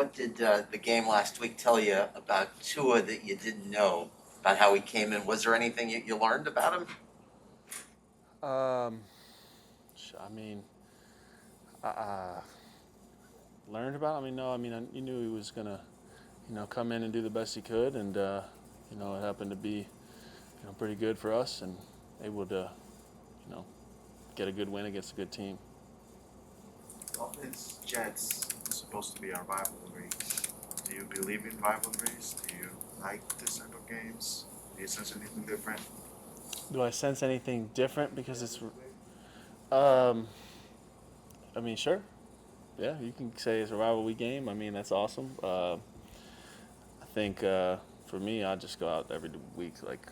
What did the game last week tell you about Tua that you didn't know about how he came in? Was there anything you learned about him? Um, I mean, I learned about. I mean, no. I mean, you knew he was gonna, come in and do the best he could, and it happened to be, pretty good for us, and able to, you know, get a good win against a good team. Dolphins Jets is supposed to be our rivalry. Do you believe in rivalries? Do you like this type of games? Do you sense anything different? Do I sense anything different because it's? Um, I mean, sure. Yeah, you can say it's a rivalry game. I mean, that's awesome. I think for me, I just go out every week. Like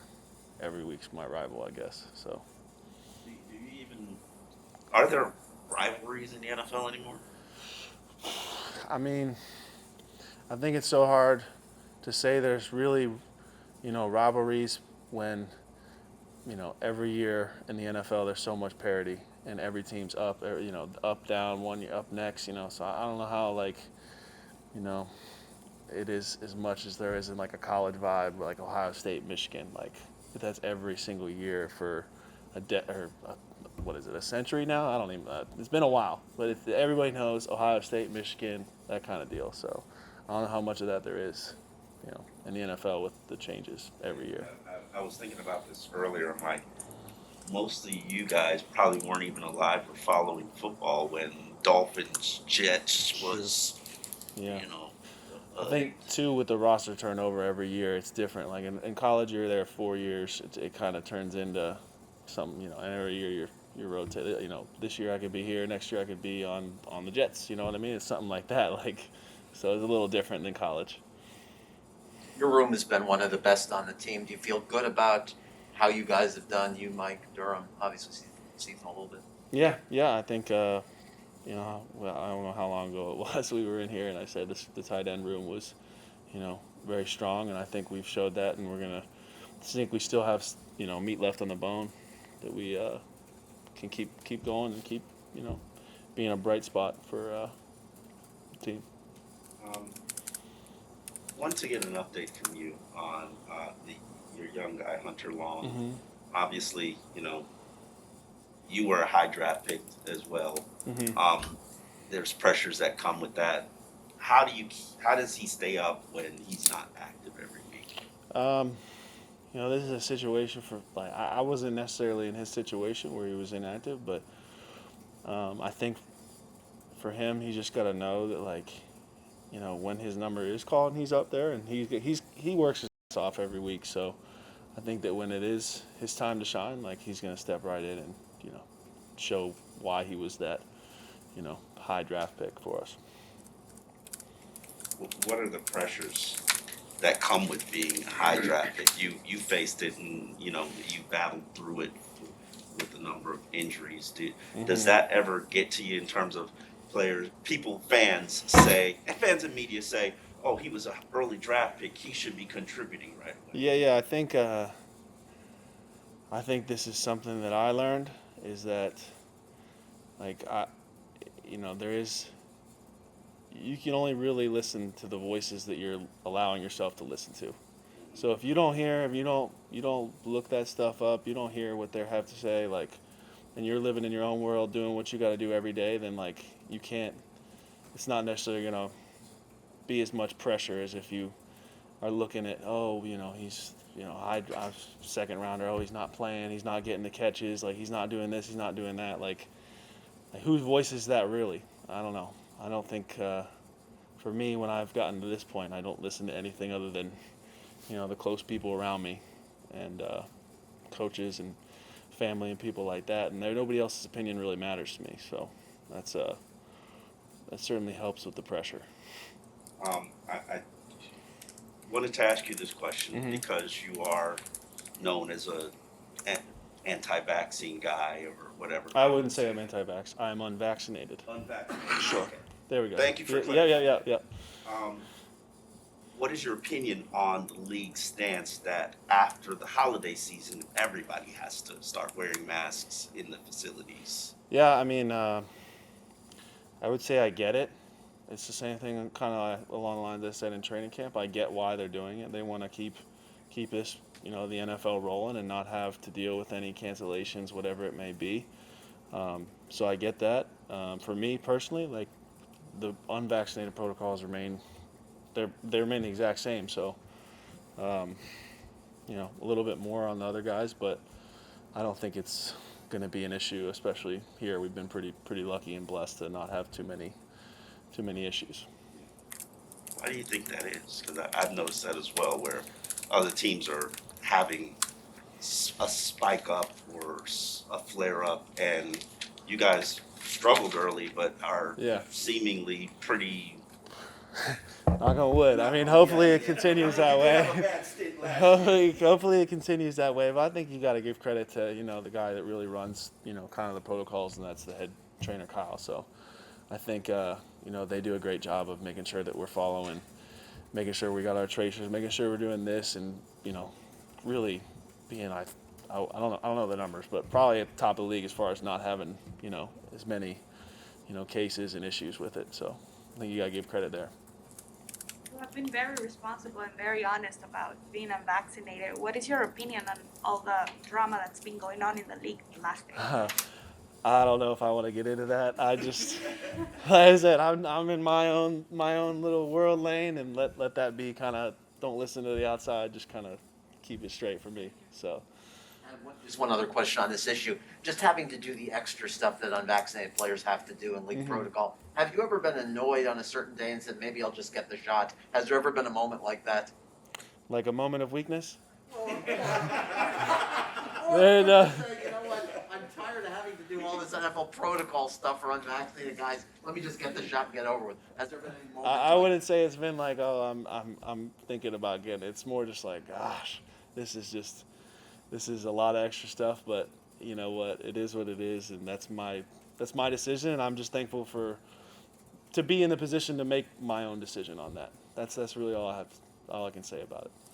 every week's my rival, I guess. So Do you even are there rivalries in the NFL anymore? I mean, I think it's so hard to say there's really, rivalries when, every year in the NFL there's so much parity and every team's up, up, down, one year up next, So I don't know how, like, you know, it is as much as there is in like a college vibe, like Ohio State, Michigan. Like that's every single year for what is it, a century now? I don't even. It's been a while, but everybody knows Ohio State, Michigan, that kind of deal. So I don't know how much of that there is, in the NFL with the changes every year. I was thinking about this earlier. I'm like, most of you guys probably weren't even alive or following football when Dolphins Jets was, Yeah. you know, I uh, think too with the roster turnover every year, it's different. Like in college, you're there 4 years. It kind of turns into some, and every year you're rotated. This year I could be here, next year I could be on the Jets. You know what I mean? It's something like that. Like, so it's a little different than college. Your room has been one of the best on the team. Do you feel good about how you guys have done? You, Mike, Durham, obviously season a little bit. Yeah. I think well, I don't know how long ago it was we were in here, and I said the tight end room was, very strong, and I think we've showed that, and we're gonna. I think we still have meat left on the bone that we can keep going and keep being a bright spot for the team. um, want to get an update from you on your young guy Hunter Long. Mm-hmm. Obviously, you were a high draft pick as well. Mm-hmm. There's pressures that come with that. How does he stay up when he's not active every week? Um, this is a situation for like I wasn't necessarily in his situation where he was inactive, but I think for him, he's just got to know that like when his number is called and he's up there and he works his ass off every week. So I think that when it is his time to shine, like he's gonna step right in and show why he was that high draft pick for us. What are the pressures that come with being a high draft pick? You faced it, and you battled through it with a number of injuries. Does Mm-hmm. that ever get to you in terms of players, people, fans say, and fans and media say, "Oh, he was an early draft pick. He should be contributing right away." Yeah. I think this is something that I learned is that like there is you can only really listen to the voices that you're allowing yourself to listen to. So if you don't hear, if you don't look that stuff up, you don't hear what they have to say, like, and you're living in your own world doing what you got to do every day, then like you can't. It's not necessarily gonna be as much pressure as if you are looking at, oh, he's high second rounder, oh, he's not playing, he's not getting the catches, like he's not doing this, he's not doing that, like whose voice is that really? I don't know. I don't think for me when I've gotten to this point, I don't listen to anything other than the close people around me, and coaches and family and people like that, and nobody else's opinion really matters to me. So that's that certainly helps with the pressure. I wanted to ask you this question Mm-hmm. because you are known as an anti-vaccine guy or whatever. I wouldn't say I'm anti-vax. I'm unvaccinated. Unvaccinated. Sure. Okay. There we go. Thank you for Yeah. Um, what is your opinion on the league's stance that after the holiday season, everybody has to start wearing masks in the facilities? Yeah, I mean, I would say I get it. it's the same thing, kind of along the lines I said in training camp. I get why they're doing it. They want to keep this, the NFL rolling and not have to deal with any cancellations, whatever it may be. So I get that. For me personally, like the unvaccinated protocols remain the exact same. So, a little bit more on the other guys, but I don't think it's going to be an issue, especially here. We've been pretty lucky and blessed to not have too many issues. Why do you think that is? Because I've noticed that as well, where other teams are having a spike up or a flare up, and you guys struggled early, but are seemingly pretty. Knock on wood. I mean, hopefully it continues that way. Hopefully it continues that way. But I think you got to give credit to the guy that really runs kind of the protocols, and that's the head trainer Kyle. So I think they do a great job of making sure that we're following, making sure we got our tracers, making sure we're doing this, and really being I don't know the numbers, but probably at the top of the league as far as not having as many cases and issues with it. So I think you got to give credit there. You have been very responsible and very honest about being unvaccinated. What is your opinion on all the drama that's been going on in the league the last days? I don't know if I want to get into that. I just, like I said, I'm in my own little world lane, and let that be kind of, don't listen to the outside. Just kind of keep it straight for me. So. Just one other question on this issue. Just having to do the extra stuff that unvaccinated players have to do in league protocol. Have you ever been annoyed on a certain day and said, maybe I'll just get the shot? Has there ever been a moment like that? Like a moment of weakness? And, you know what? I'm tired of having to do all this NFL protocol stuff for unvaccinated guys. Let me just get the shot and get over with. Has there been any moment? I wouldn't say it's been like, oh, I'm thinking about getting it. It's more just like, gosh, this is a lot of extra stuff, but you know what? It is what it is, and that's my decision, and I'm just thankful to be in the position to make my own decision on that. That's really all I can say about it.